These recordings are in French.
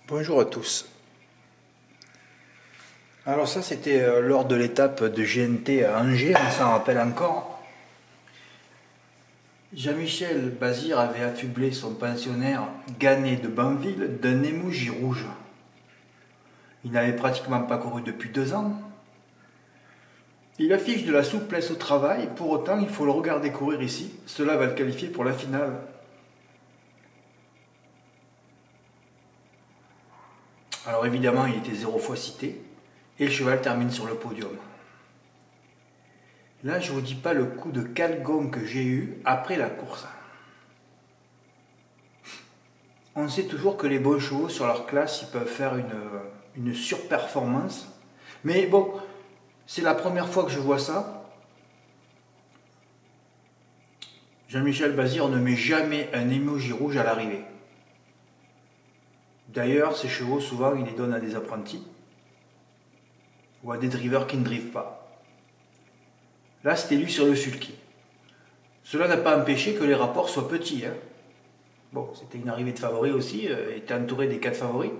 Bonjour à tous. Alors ça c'était lors de l'étape de GNT à Angers, on s'en rappelle encore. Jean-Michel Bazir avait affublé son pensionnaire Ganet de Banville d'un émoji rouge. Il n'avait pratiquement pas couru depuis 2 ans. Il affiche de la souplesse au travail, pour autant il faut le regarder courir ici, cela va le qualifier pour la finale. Alors évidemment il était 0 fois cité, et le cheval termine sur le podium. Là, je ne vous dis pas le coup de calgon que j'ai eu après la course. On sait toujours que les bons chevaux sur leur classe, ils peuvent faire une surperformance. Mais bon, c'est la première fois que je vois ça. Jean-Michel Bazir ne met jamais un émoji rouge à l'arrivée. D'ailleurs, ces chevaux, souvent, il les donne à des apprentis ou à des drivers qui ne drivent pas. Là, c'était lui sur le sulky. Cela n'a pas empêché que les rapports soient petits. Bon, c'était une arrivée de favoris aussi, il était entouré des 4 favoris.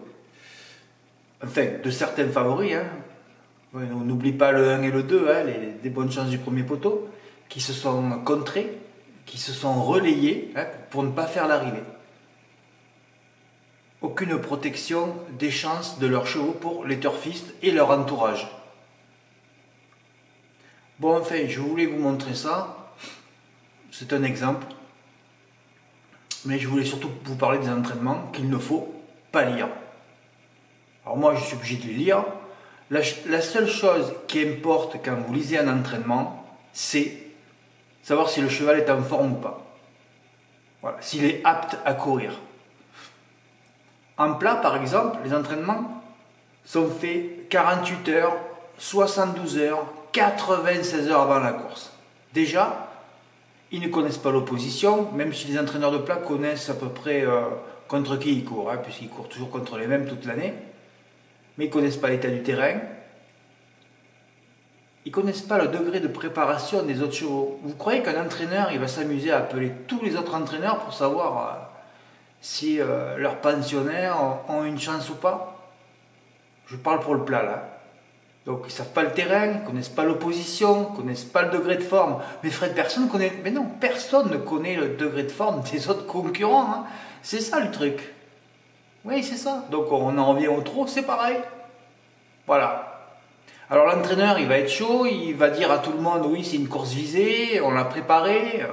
Enfin, de certains favoris. On n'oublie pas le 1 et le 2, des bonnes chances du premier poteau, qui se sont contrés, qui se sont relayés pour ne pas faire l'arrivée. Aucune protection des chances de leurs chevaux pour les turfistes et leur entourage. Bon, enfin, je voulais vous montrer ça. C'est un exemple. Mais je voulais surtout vous parler des entraînements qu'il ne faut pas lire. Alors moi, je suis obligé de les lire. La seule chose qui importe quand vous lisez un entraînement, c'est savoir si le cheval est en forme ou pas. Voilà, s'il est apte à courir. En plat, par exemple, les entraînements sont faits 48 heures, 72 heures, 96 heures avant la course. Déjà, ils ne connaissent pas l'opposition, même si les entraîneurs de plat connaissent à peu près contre qui ils courent, puisqu'ils courent toujours contre les mêmes toute l'année. Mais ils ne connaissent pas l'état du terrain. Ils ne connaissent pas le degré de préparation des autres chevaux. Vous croyez qu'un entraîneur il va s'amuser à appeler tous les autres entraîneurs pour savoir si leurs pensionnaires ont une chance ou pas? Je parle pour le plat là. Donc ils ne savent pas le terrain, ils ne connaissent pas l'opposition, ils ne connaissent pas le degré de forme. Mais Fred, personne ne connaît le degré de forme des autres concurrents. C'est ça le truc. Oui, c'est ça. Donc on en revient au trot, c'est pareil. Voilà. Alors l'entraîneur, il va être chaud, il va dire à tout le monde, oui, c'est une course visée, on l'a préparée.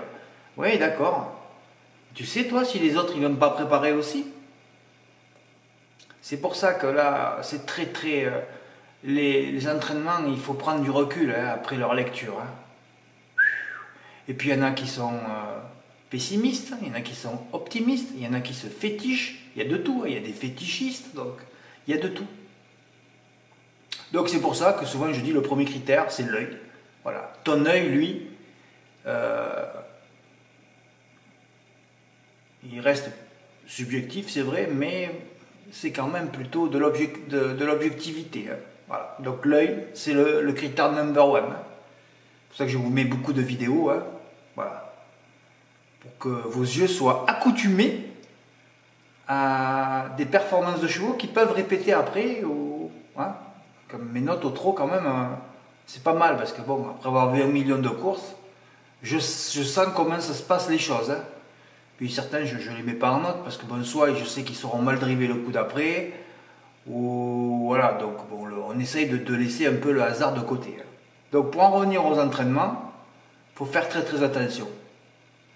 Oui, d'accord. Tu sais, toi, si les autres, ils ne l'ont pas préparé aussi? C'est pour ça que là, c'est très, très... Les entraînements, il faut prendre du recul après leur lecture. Et puis il y en a qui sont pessimistes, il y en a qui sont optimistes, il y en a qui se fétichent, il y a de tout, il y a des fétichistes, donc il y a de tout. Donc c'est pour ça que souvent je dis le premier critère, c'est l'œil. Voilà. Ton œil, lui, il reste subjectif, c'est vrai, mais c'est quand même plutôt de l'objectivité. Voilà. Donc l'œil, c'est le critère number one. C'est pour ça que je vous mets beaucoup de vidéos. Voilà. Pour que vos yeux soient accoutumés à des performances de chevaux qui peuvent répéter après. Comme mes notes au trot quand même, c'est pas mal. Parce que bon, après avoir vu 1 million de courses, je sens comment ça se passe les choses. Puis certains, je ne les mets pas en note parce que bon, soit je sais qu'ils seront mal drivés le coup d'après. Ou voilà, donc bon, on essaye de laisser un peu le hasard de côté. Donc pour en revenir aux entraînements, il faut faire très très attention.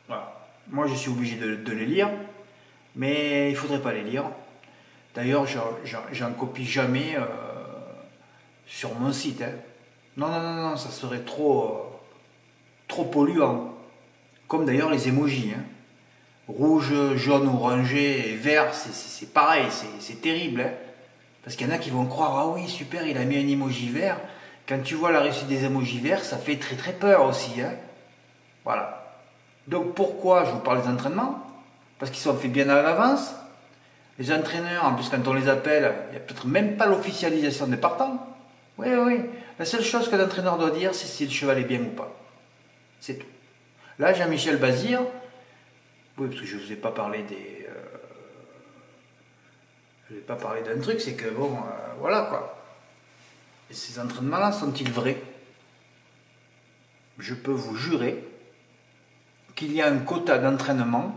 Voilà. Moi je suis obligé de les lire, mais il ne faudrait pas les lire. D'ailleurs, j'en copie jamais sur mon site. Non, ça serait trop polluant. Comme d'ailleurs les emojis. Rouge, jaune, orangé et vert, c'est pareil, c'est terrible. Parce qu'il y en a qui vont croire, ah oui, super, il a mis un emoji vert. Quand tu vois la réussite des emojis verts, ça fait très très peur aussi. Voilà. Donc pourquoi je vous parle des entraînements? Parce qu'ils sont faits bien à l'avance. Les entraîneurs, en plus quand on les appelle, il n'y a peut-être même pas l'officialisation des partants. Oui. La seule chose que l'entraîneur doit dire, c'est si le cheval est bien ou pas. C'est tout. Là, Jean-Michel Bazir, oui, parce que je ne vous ai pas parlé je vais pas parler d'un truc, c'est que bon, voilà quoi. Et ces entraînements-là sont-ils vrais? Je peux vous jurer qu'il y a un quota d'entraînement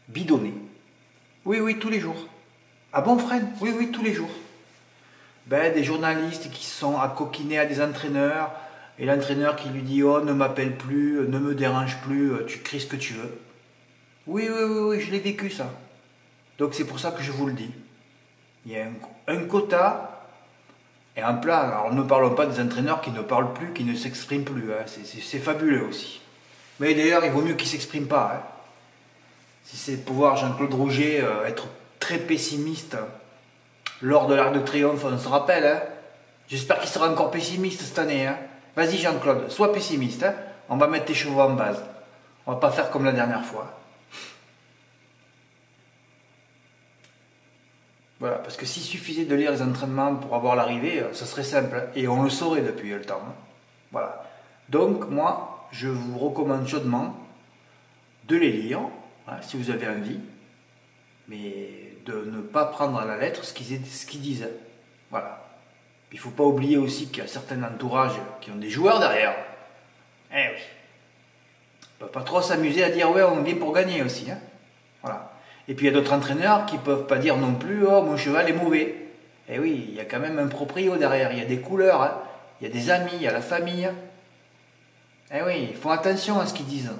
bidonné. Oui, oui, tous les jours. Ah bon, Fred? Oui, oui, tous les jours. Ben, des journalistes qui sont à coquiner à des entraîneurs, et l'entraîneur qui lui dit oh, ne m'appelle plus, ne me dérange plus, tu cries ce que tu veux. Oui, oui, oui, oui, je l'ai vécu ça. Donc c'est pour ça que je vous le dis. Il y a un quota, et en plat, alors ne parlons pas des entraîneurs qui ne parlent plus, qui ne s'expriment plus, hein. C'est fabuleux aussi. Mais d'ailleurs, il vaut mieux qu'ils ne s'expriment pas. Hein. Si c'est pour voir Jean-Claude Rouget être très pessimiste lors de l'Arc de Triomphe, on se rappelle. Hein. J'espère qu'il sera encore pessimiste cette année. Hein. Vas-y Jean-Claude, sois pessimiste. Hein. On va mettre tes chevaux en base. On va pas faire comme la dernière fois. Voilà, parce que s'il suffisait de lire les entraînements pour avoir l'arrivée, ça serait simple. Et on le saurait depuis le temps. Hein. Voilà. Donc, moi, je vous recommande chaudement de les lire, hein, si vous avez envie, mais de ne pas prendre à la lettre ce qu'ils disent. Voilà. Il ne faut pas oublier aussi qu'il y a certains entourages qui ont des joueurs derrière. Eh oui. On ne peut pas trop s'amuser à dire ouais, on vient pour gagner aussi. Hein. Voilà. Et puis il y a d'autres entraîneurs qui ne peuvent pas dire non plus oh, mon cheval est mauvais. Eh oui, il y a quand même un proprio derrière, il y a des couleurs, hein. Il y a des amis, il y a la famille. Eh oui, ils font attention à ce qu'ils disent.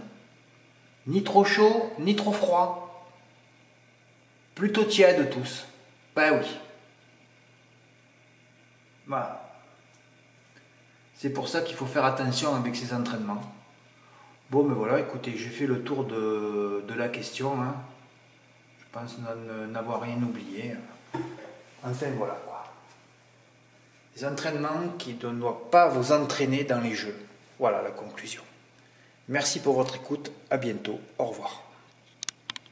Ni trop chaud, ni trop froid. Plutôt tiède tous. Ben oui. Voilà. C'est pour ça qu'il faut faire attention avec ces entraînements. Bon, mais voilà, écoutez, j'ai fait le tour de la question. Hein. Je pense n'avoir rien oublié. Enfin, voilà quoi. Les entraînements qui ne doivent pas vous entraîner dans les jeux. Voilà la conclusion. Merci pour votre écoute. À bientôt. Au revoir.